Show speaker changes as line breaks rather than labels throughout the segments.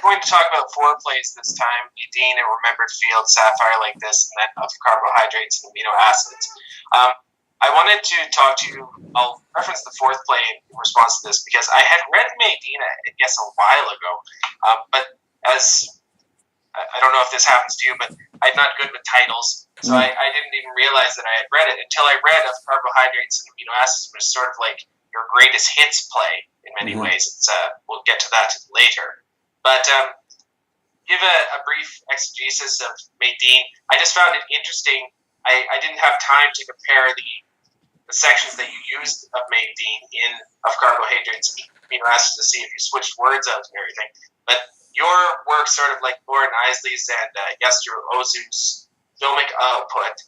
we're going to talk about four plays this time: Madine, A Remembered Field, Sapphire Like This, and then of carbohydrates and amino acids. Um, I wanted to talk to you. I'll reference the fourth play in response to this because I had read Madine, I guess, a while ago, but as I don't know if this happens to you, but I'm not good with titles, so I didn't even realize that I had read it until I read of carbohydrates and amino acids, which is sort of like your greatest hits play in many ways. It's we'll get to that later, but give a brief exegesis of Madine. I just found it interesting. I didn't have time to compare the sections that you used of Madine in of carbohydrates and amino acids to see if you switched words out and everything, but your work, sort of like Lauren Isley's and Yasser Ozu's filmic output,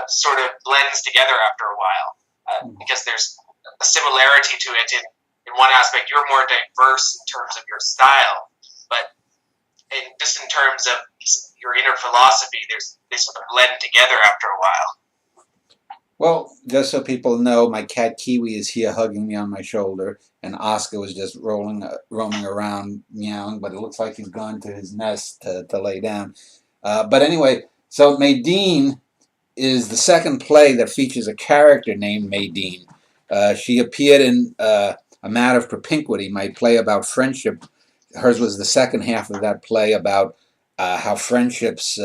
sort of blends together after a while because there's a similarity to it in one aspect. You're more diverse in terms of your style, but just in terms of your inner philosophy, they sort of blend together after a while.
Well, just so people know, my cat Kiwi is here hugging me on my shoulder, and Oscar was just roaming around meowing, but it looks like he's gone to his nest to lay down. But anyway, so Madine is the second play that features a character named Madine. She appeared in A Matter of Propinquity, my play about friendship. Hers was the second half of that play about how friendships,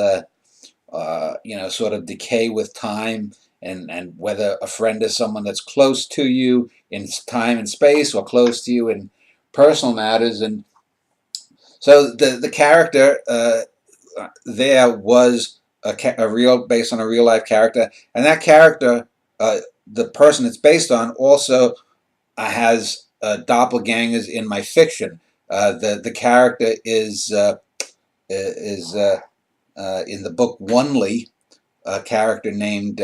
sort of decay with time, and whether a friend is someone that's close to you in time and space or close to you in personal matters. And so the character there was a real based on a real life character, and that character, the person it's based on, also has doppelgangers in my fiction. The character is in the book Onely, a character named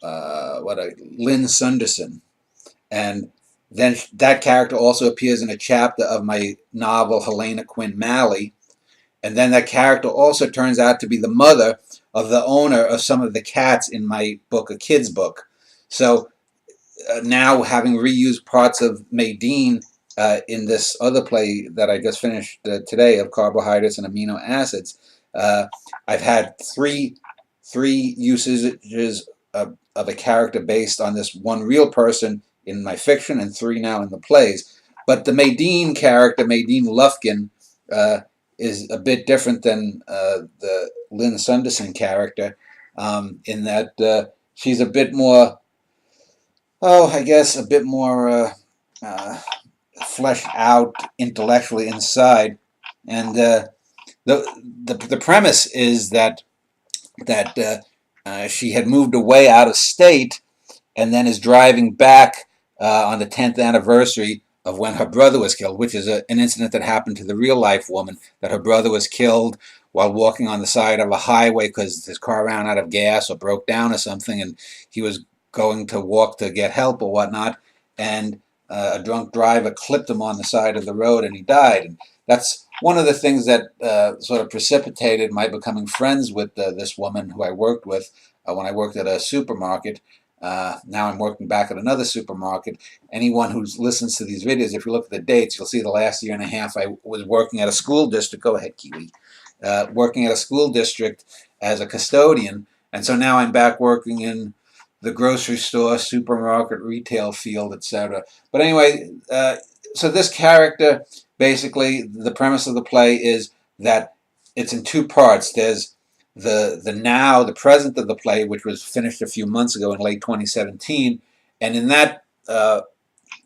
Lynn Sunderson, and then that character also appears in a chapter of my novel Helena Quinn Malley, and then that character also turns out to be the mother of the owner of some of the cats in my book, a kid's book. So now, having reused parts of Madine in this other play that I just finished today of carbohydrates and amino acids, I've had three usages of a character based on this one real person in my fiction, and three now in the plays. But the Madine character, Madine Lufkin, is a bit different than the Lynn Sunderson character, in that she's a bit more, I guess, a bit more fleshed out intellectually inside. And the premise is that she had moved away out of state, and then is driving back on the 10th anniversary of when her brother was killed, which is an incident that happened to the real life woman, that her brother was killed while walking on the side of a highway because his car ran out of gas or broke down or something, and he was going to walk to get help or whatnot, and a drunk driver clipped him on the side of the road, and he died. And that's one of the things that sort of precipitated my becoming friends with this woman who I worked with when I worked at a supermarket. Now I'm working back at another supermarket. Anyone who listens to these videos, if you look at the dates, you'll see the last year and a half I was working at a school district. Go ahead, Kiwi. Working at a school district as a custodian. And so now I'm back working in the grocery store, supermarket, retail field, etc. But anyway, so this character, basically, the premise of the play is that it's in two parts. There's the present of the play, which was finished a few months ago in late 2017, and in that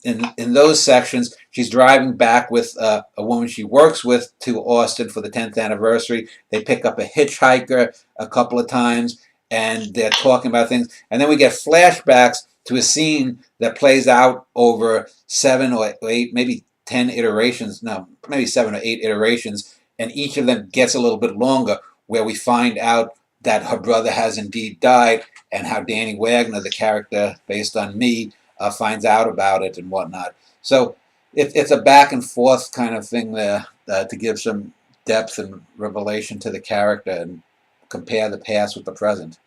in those sections, she's driving back with a woman she works with to Austin for the 10th anniversary. They pick up a hitchhiker a couple of times, and they're talking about things, and then we get flashbacks to a scene that plays out over 7 or 8, maybe 10 iterations. No, maybe 7 or 8 iterations, and each of them gets a little bit longer, where we find out that her brother has indeed died, and how Danny Wagner, the character based on me, finds out about it and whatnot. So it's a back and forth kind of thing there, to give some depth and revelation to the character and compare the past with the present.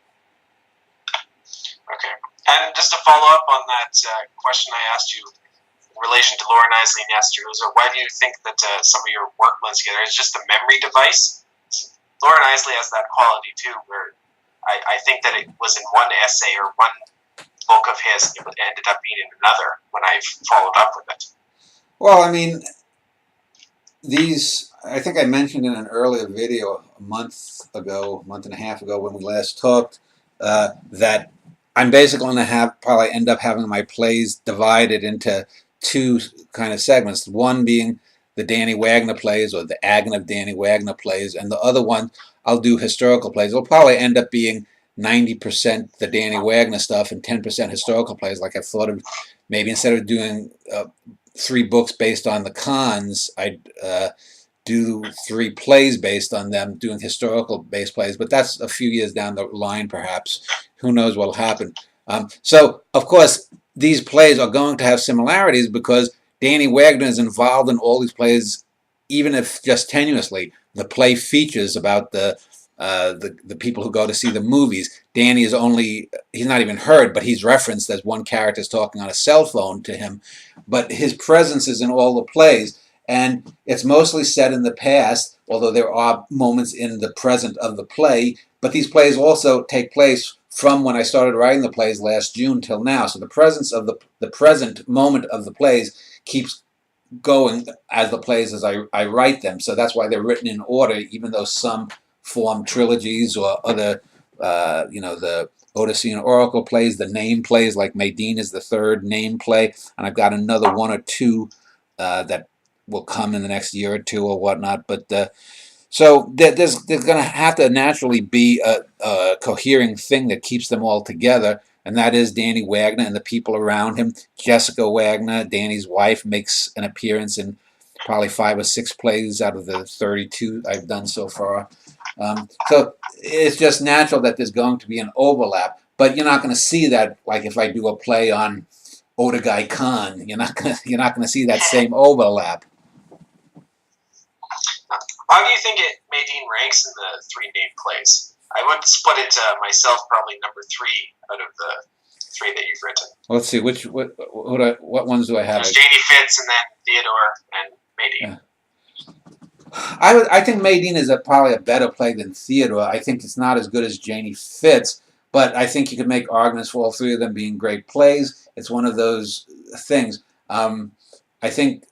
Okay. And just to follow up on that question I asked you, relation to Lauren Isley and Esther, or why do you think that some of your work blends together? It's just a memory device. Lauren Isley has that quality too, where I think that it was in one essay or one book of his, and it ended up being in another when I followed up with it.
Well, I mean, I think I mentioned in an earlier video a month and a half ago when we last talked, that I'm basically going to probably end up having my plays divided into two kind of segments. One being the Danny Wagner plays, or the Agnes of Danny Wagner plays, and the other one I'll do historical plays. It'll probably end up being 90% the Danny Wagner stuff and 10% historical plays. Like I thought of maybe instead of doing 3 books based on the cons, I'd do 3 plays based on them, doing historical based plays. But that's a few years down the line, perhaps. Who knows what'll happen? So, of course, these plays are going to have similarities because Danny Wagner is involved in all these plays, even if just tenuously. The play features about the people who go to see the movies. Danny is he's not even heard, but he's referenced as one character is talking on a cell phone to him. But his presence is in all the plays. And it's mostly set in the past, although there are moments in the present of the play. But these plays also take place from when I started writing the plays last June till now. So the presence of the present moment of the plays keeps going as the plays as I write them. So that's why they're written in order, even though some form trilogies or other, the Odyssey and Oracle plays, the name plays, like Madine is the 3rd name play. And I've got another 1 or 2 that will come in the next year or 2 or whatnot. But so there's going to have to naturally be a cohering thing that keeps them all together, and that is Danny Wagner and the people around him. Jessica Wagner, Danny's wife, makes an appearance in probably 5 or 6 plays out of the 32 I've done so far. So it's just natural that there's going to be an overlap, but you're not going to see that like if I do a play on Odegai Khan. You're not going to see that same overlap.
How do you think Madine ranks in the 3 named plays? I would split it myself probably number 3 out of the 3 that you've written.
Let's see, what ones do I have?
There's Janie Fitz and then Theodore and Madine.
Yeah. I think Madine is probably a better play than Theodore. I think it's not as good as Janie Fitz, but I think you could make arguments for all 3 of them being great plays. It's one of those things. I think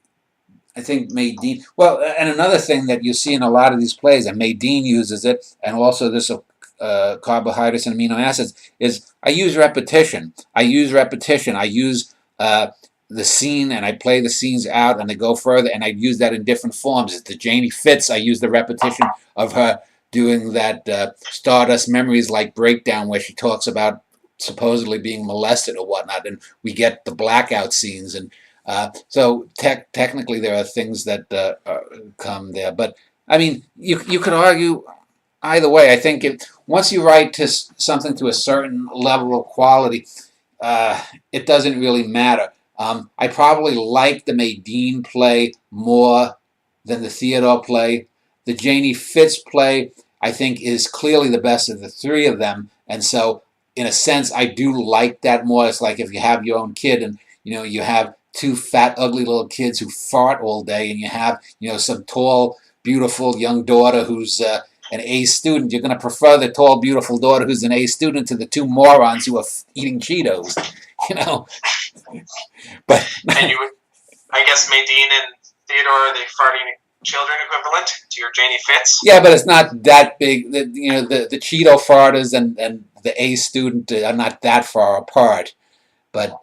Madine. Well, and another thing that you see in a lot of these plays, and Madine uses it, and also this carbohydrates and amino acids, is I use repetition. I use the scene, and I play the scenes out, and I go further, and I use that in different forms. The Janie Fitz, I use the repetition of her doing that Stardust Memories like breakdown where she talks about supposedly being molested or whatnot, and we get the blackout scenes, and so technically there are things that come there. But I mean, you could argue either way. I think once you write to something to a certain level of quality, it doesn't really matter. I probably like the Madine play more than the Theodore play. The Janie Fitz play, I think, is clearly the best of the 3 of them, and so in a sense, I do like that more. It's like if you have your own kid, and you have 2 fat, ugly little kids who fart all day, and you have some tall, beautiful young daughter who's an A student. You're going to prefer the tall, beautiful daughter who's an A student to the 2 morons who are eating Cheetos, But
and I guess Madine and Theodore are the farting children equivalent to your Janie Fitz.
Yeah, but it's not that big. The Cheeto farters and the A student are not that far apart. But